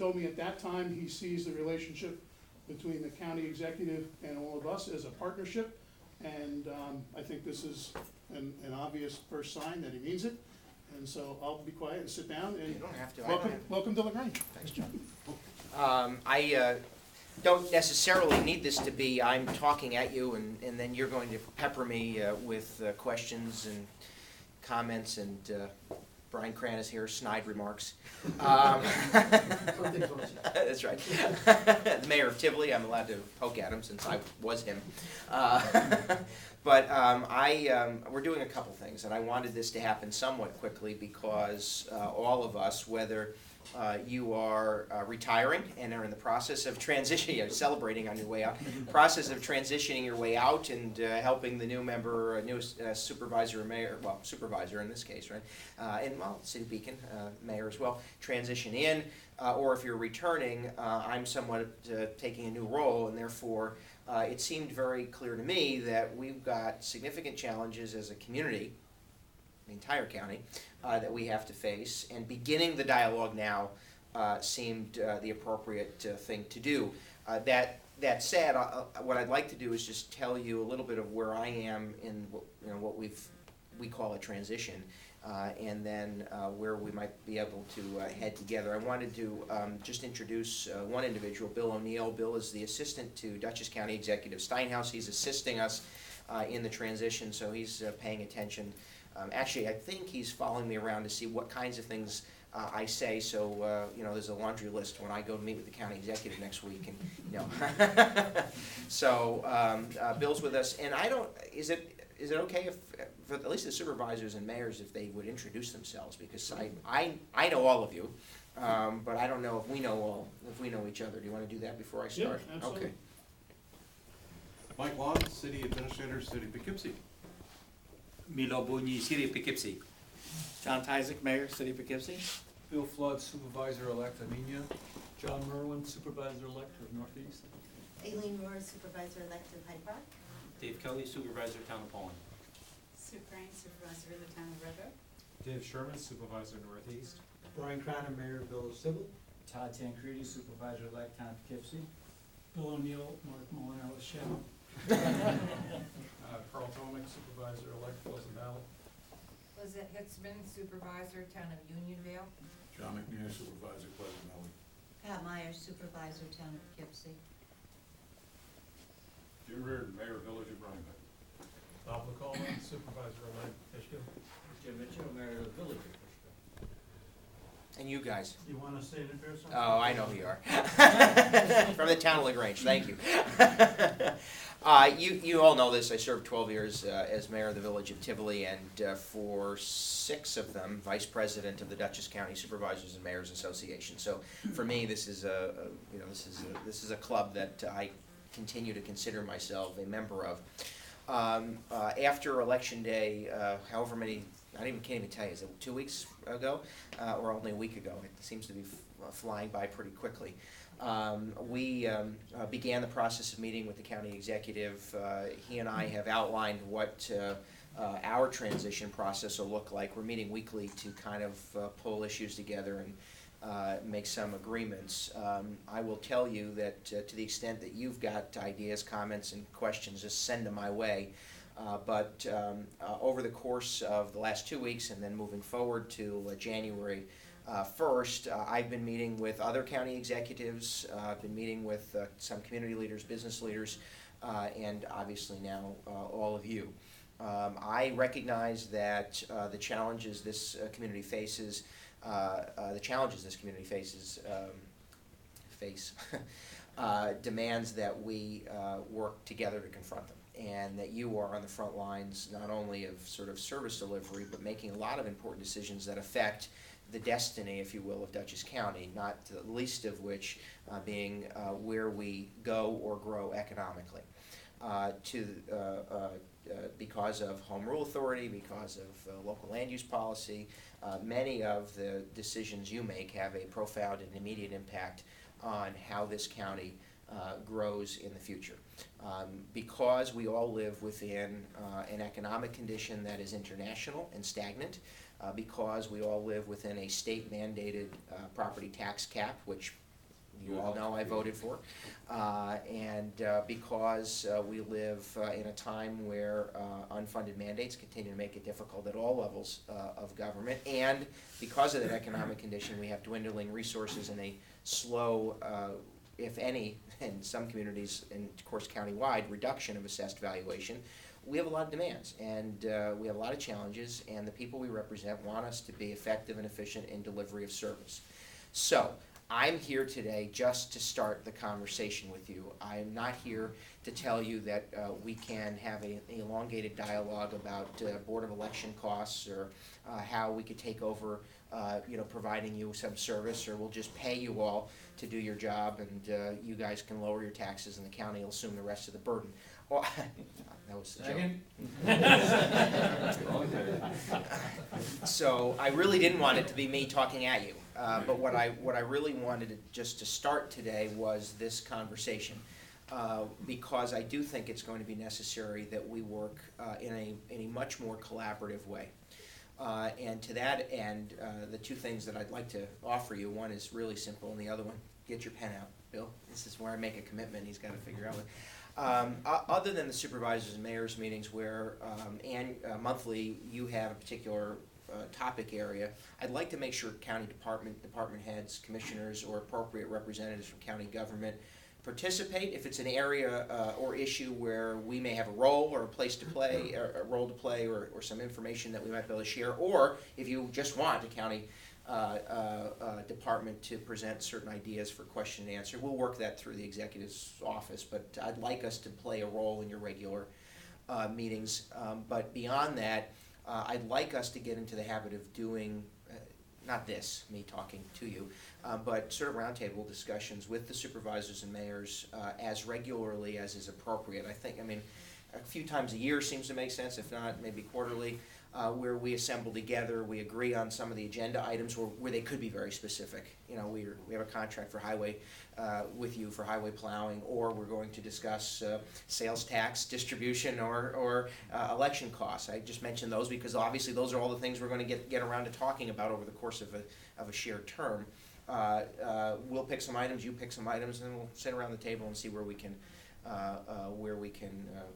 told me at that time he sees the relationship between the county executive and all of us as a partnership. And I think this is an obvious first sign that he means it. And so I'll be quiet and sit down and You don't have to. welcome to Grange. Thanks, John. I don't necessarily need this to be I'm talking at you and then you're going to pepper me with questions and comments and Brian Cran is here, snide remarks. That's right. The mayor of Tivoli, I'm allowed to poke at him since I was him. But we're doing a couple things, and I wanted this to happen somewhat quickly because all of us, whether you are retiring and are in the process of transitioning, celebrating on your way out, process of transitioning your way out and helping the new member, new supervisor or mayor, well, supervisor in this case, right? And, well, City Beacon, mayor as well, transition in, or if you're returning, I'm somewhat taking a new role, and therefore it seemed very clear to me that we've got significant challenges as a community, the entire county, that we have to face, and beginning the dialogue now seemed the appropriate thing to do. That said, what I'd like to do is just tell you a little bit of where I am in what we call a transition, and then where we might be able to head together. I wanted to just introduce one individual, Bill O'Neill. Bill is the assistant to Dutchess County Executive Steinhaus. He's assisting us in the transition, so he's paying attention. Actually, I think he's following me around to see what kinds of things I say. So there's a laundry list when I go to meet with the county executive next week, and So Bill's with us, and I don't. Is it okay if, for at least the supervisors and mayors, if they would introduce themselves, because I know all of you, but I don't know if we know each other. Do you want to do that before I start? Yeah, absolutely. Okay. Mike Long, City Administrator, City of Poughkeepsie. Milo Bunyi, City of Poughkeepsie. John Tysick, Mayor, City of Poughkeepsie. Bill Flood, Supervisor-elect Amenia. John Merwin, Supervisor-elect of Northeast. Aileen Rohr, Supervisor-elect of Hyde Park. Dave Kelly, Supervisor, Town of Poland. Sue Crane, Supervisor of the Town of Red Hook. Dave Sherman, Supervisor Northeast. Brian Cronin, Mayor, Bill of Civil. Todd Tancredi, Supervisor-elect, Town of Poughkeepsie. Bill O'Neill, Mark Molinaro, Shadow. Carl Tomick, Supervisor-elect, Pleasant Valley. Lizette Hitzman, Supervisor, Town of Unionville. John McNair, Supervisor, Pleasant Valley. Pat Myers, Supervisor, Town of Poughkeepsie. Jim Reardon, Mayor, Village of Rhinebeck. Bob McCollum, Supervisor-elect, Fishkill. Jim Mitchell, Mayor of the Village of Fishkill. And you guys. You want to say it in person? Oh, I know who you are. From the town of LaGrange, thank you. You all know this. I served 12 years as mayor of the village of Tivoli, and for 6 of them, vice president of the Dutchess County Supervisors and Mayors Association. So for me, this is a club that I continue to consider myself a member of. After Election Day, however many, can't even tell you, is it 2 weeks ago or only a week ago? It seems to be flying by pretty quickly. We began the process of meeting with the county executive. He and I have outlined what our transition process will look like. We're meeting weekly to kind of pull issues together and make some agreements. I will tell you that to the extent that you've got ideas, comments, and questions, just send them my way. But over the course of the last 2 weeks and then moving forward to January 1st, I've been meeting with other county executives, I've been meeting with some community leaders, business leaders, and obviously now all of you. I recognize that the challenges this community faces, demands that we work together to confront them, and that you are on the front lines not only of sort of service delivery, but making a lot of important decisions that affect the destiny, if you will, of Dutchess County, not the least of which being where we go or grow economically. Because of home rule authority, because of local land use policy, many of the decisions you make have a profound and immediate impact on how this county grows in the future. Because we all live within an economic condition that is international and stagnant, because we all live within a state-mandated property tax cap, which you all know I voted for. And because we live in a time where unfunded mandates continue to make it difficult at all levels of government, and because of that economic condition, we have dwindling resources and a slow, if any, in some communities, and of course countywide, reduction of assessed valuation. We have a lot of demands, and we have a lot of challenges, and the people we represent want us to be effective and efficient in delivery of service. So, I'm here today just to start the conversation with you. I am not here to tell you that we can have an elongated dialogue about Board of Election costs, or how we could take over providing you some service, or we'll just pay you all to do your job, and you guys can lower your taxes and the county will assume the rest of the burden. Well, that was the joke. So I really didn't want it to be me talking at you, but what I really wanted just to start today was this conversation, because I do think it's going to be necessary that we work in a much more collaborative way. And to that end, the two things that I'd like to offer you, one is really simple, and the other one, get your pen out, Bill. This is where I make a commitment. He's got to figure out what. Other than the supervisors and mayors meetings where monthly you have a particular topic area, I'd like to make sure county department heads, commissioners, or appropriate representatives from county government participate if it's an area or issue where we may have a role or a place to play, or a role to play, or some information that we might be able to share, or if you just want a county department to present certain ideas for question and answer. We'll work that through the executive's office, but I'd like us to play a role in your regular meetings. But beyond that, I'd like us to get into the habit of doing, not this, me talking to you, but sort of roundtable discussions with the supervisors and mayors as regularly as is appropriate. I mean, a few times a year seems to make sense, if not maybe quarterly. Where we assemble together, we agree on some of the agenda items where they could be very specific. You know, we have a contract for highway with you for highway plowing, or we're going to discuss sales tax distribution or election costs. I just mentioned those because obviously those are all the things we're going to get around to talking about over the course of a shared term. We'll pick some items, you pick some items, and then we'll sit around the table and see where we can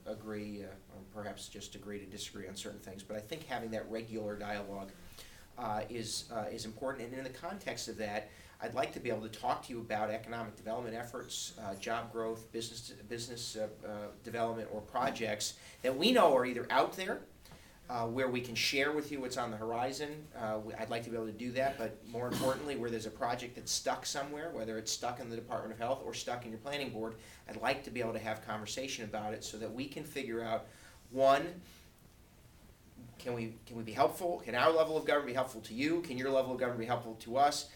agree, or perhaps just agree to disagree on certain things. But I think having that regular dialogue is important. And in the context of that, I'd like to be able to talk to you about economic development efforts, job growth, business development, or projects that we know are either out there, where we can share with you what's on the horizon. I'd like to be able to do that, but more importantly, where there's a project that's stuck somewhere, whether it's stuck in the Department of Health or stuck in your planning board, I'd like to be able to have conversation about it so that we can figure out, one, can we be helpful? Can our level of government be helpful to you? Can your level of government be helpful to us?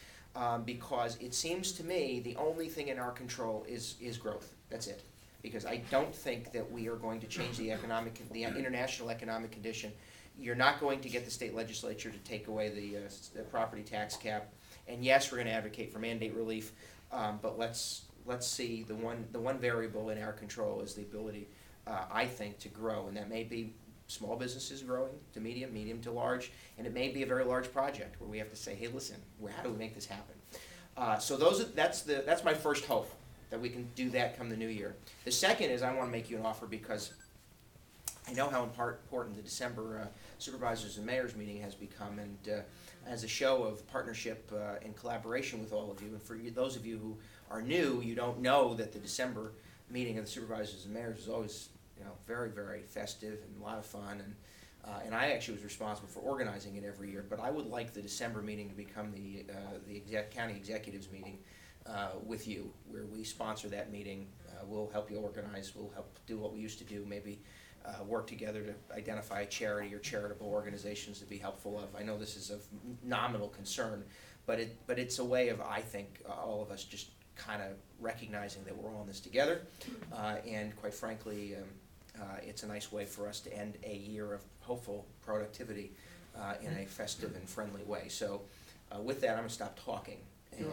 Because it seems to me the only thing in our control is growth. That's it. Because I don't think that we are going to change the international economic condition. You're not going to get the state legislature to take away the property tax cap. And yes, we're going to advocate for mandate relief, but let's see, the one variable in our control is the ability, I think, to grow, and that may be small businesses growing to medium to large, and it may be a very large project where we have to say, hey, listen, how do we make this happen? So that's my first hope, that we can do that come the new year. The second is I want to make you an offer because I know how important the December Supervisors and Mayors meeting has become, and as a show of partnership and collaboration with all of you, and for those of you who are new, you don't know that the December meeting of the Supervisors and Mayors is always, very, very festive and a lot of fun, and I actually was responsible for organizing it every year, but I would like the December meeting to become the county executives meeting with you, where we sponsor that meeting. We'll help you organize, we'll help do what we used to do, maybe work together to identify a charity or charitable organizations to be helpful of. I know this is of nominal concern, but it's a way of, I think, all of us just kind of recognizing that we're all in this together, and quite frankly, it's a nice way for us to end a year of hopeful productivity in a festive and friendly way. So with that, I'm going to stop talking. And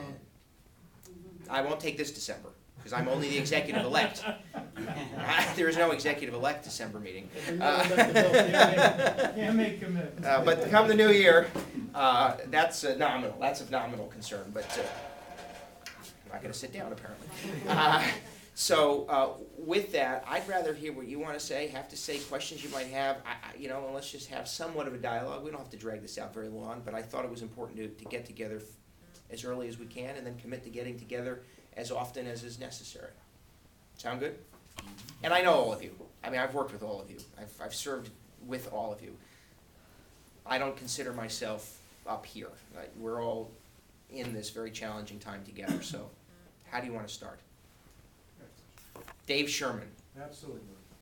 I won't take this December, because I'm only the executive-elect. There is no executive-elect December meeting. Can't make commitments. But come the new year, that's nominal. That's of nominal concern. But not gonna sit down apparently. With that, I'd rather hear what you wanna say, have to say, questions you might have, and let's just have somewhat of a dialogue. We don't have to drag this out very long, but I thought it was important to get together as early as we can and then commit to getting together as often as is necessary. Sound good? And I know all of you. I mean, I've worked with all of you. I've served with all of you. I don't consider myself up here. We're all in this very challenging time together, so how do you want to start? Dave Sherman. Absolutely.